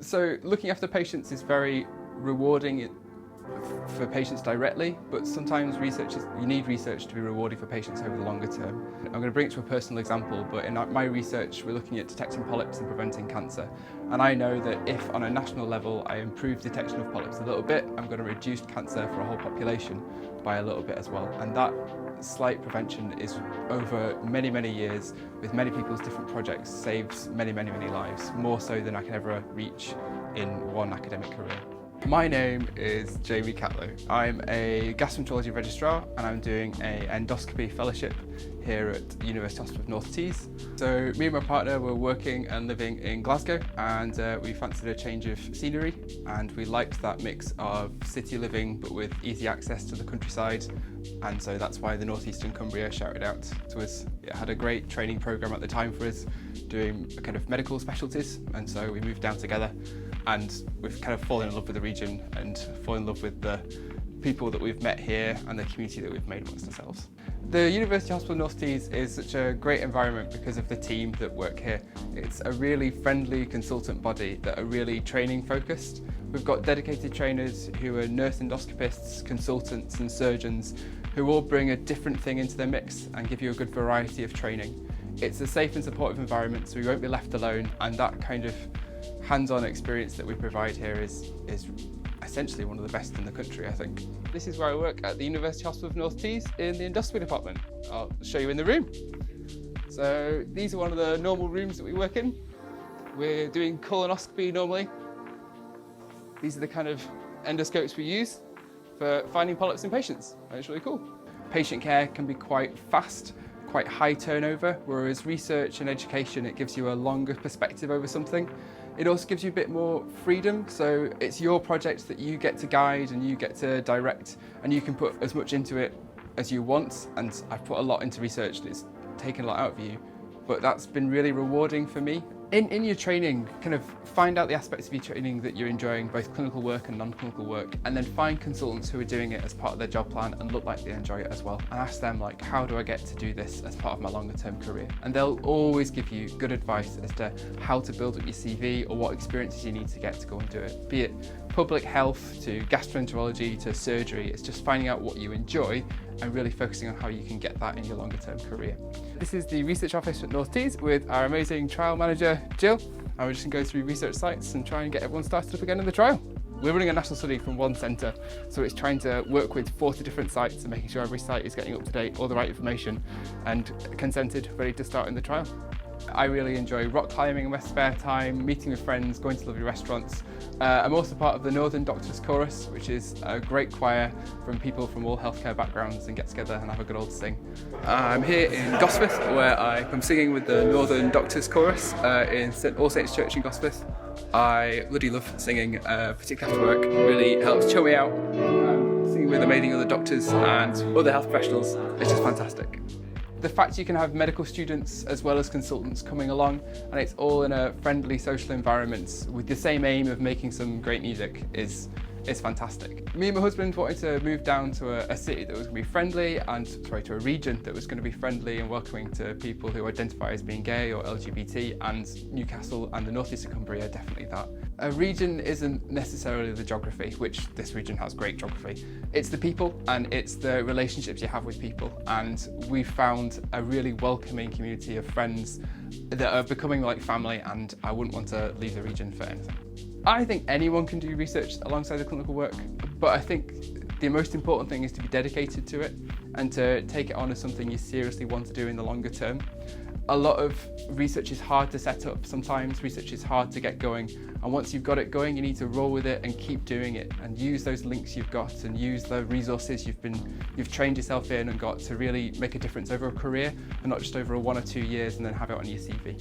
So looking after patients is very rewarding for patients directly, but sometimes you need research to be rewarding for patients over the longer term. I'm going to bring it to a personal example, but in my research we're looking at detecting polyps and preventing cancer. And I know that if on a national level I improve detection of polyps a little bit, I'm going to reduce cancer for a whole population by a little bit as well. And that slight prevention is over many, many years with many people's different projects saves many, many, many lives, more so than I can ever reach in one academic career. My name is Jamie Catlow. I'm a gastroenterology registrar and I'm doing an endoscopy fellowship here at University Hospital of North East. So me and my partner were working and living in Glasgow, and we fancied a change of scenery, and we liked that mix of city living but with easy access to the countryside, and so that's why the North East and Cumbria shouted out to us. It had a great training programme at the time for us, doing kind of medical specialties, and so we moved down together, and we've kind of fallen in love with the region and fallen in love with the people that we've met here and the community that we've made amongst ourselves. The University Hospital North East is such a great environment because of the team that work here. It's a really friendly consultant body that are really training focused. We've got dedicated trainers who are nurse endoscopists, consultants and surgeons who all bring a different thing into their mix and give you a good variety of training. It's a safe and supportive environment, so we won't be left alone, and that kind of hands-on experience that we provide here is essentially one of the best in the country, I think. This is where I work at the University Hospital of North East in the endoscopy department. I'll show you in the room. So these are one of the normal rooms that we work in. We're doing colonoscopy normally. These are the kind of endoscopes we use for finding polyps in patients, and it's really cool. Patient care can be quite fast, quite high turnover, whereas research and education, it gives you a longer perspective over something. It also gives you a bit more freedom, so it's your project that you get to guide and you get to direct, and you can put as much into it as you want. And I've put a lot into research and it's taken a lot out of you, but that's been really rewarding for me. In your training, kind of find out the aspects of your training that you're enjoying, both clinical work and non-clinical work, and then find consultants who are doing it as part of their job plan and look like they enjoy it as well, and ask them, like, how do I get to do this as part of my longer term career? And they'll always give you good advice as to how to build up your CV or what experiences you need to get to go and do it. Be it public health to gastroenterology to surgery, it's just finding out what you enjoy and really focusing on how you can get that in your longer term career. This is the research office at North East with our amazing trial manager, Jill. And we're just going to go through research sites and try and get everyone started up again in the trial. We're running a national study from one centre, so it's trying to work with 40 different sites and making sure every site is getting up to date, all the right information, and consented, ready to start in the trial. I really enjoy rock climbing in my spare time, meeting with friends, going to lovely restaurants. I'm also part of the Northern Doctors Chorus, which is a great choir from people from all healthcare backgrounds and get together and have a good old sing. I'm here in Gosforth, where I'm singing with the Northern Doctors Chorus in All Saints Church in Gosforth. I bloody love singing, particularly after work. It really helps chill me out. Singing with amazing other doctors and other health professionals, it's just fantastic. The fact you can have medical students as well as consultants coming along, and it's all in a friendly social environment with the same aim of making some great music is fantastic. Me and my husband wanted to move down to a city that was going to be friendly, to a region that was going to be friendly and welcoming to people who identify as being gay or LGBT, and Newcastle and the North East and Cumbria are definitely that. A region isn't necessarily the geography, which this region has great geography. It's the people and it's the relationships you have with people, and we've found a really welcoming community of friends that are becoming like family, and I wouldn't want to leave the region for anything. I think anyone can do research alongside the clinical work, but I think the most important thing is to be dedicated to it and to take it on as something you seriously want to do in the longer term. A lot of research is hard to set up sometimes, research is hard to get going, and once you've got it going you need to roll with it and keep doing it and use those links you've got and use the resources you've trained yourself in and got to really make a difference over a career and not just over 1 or 2 years and then have it on your CV.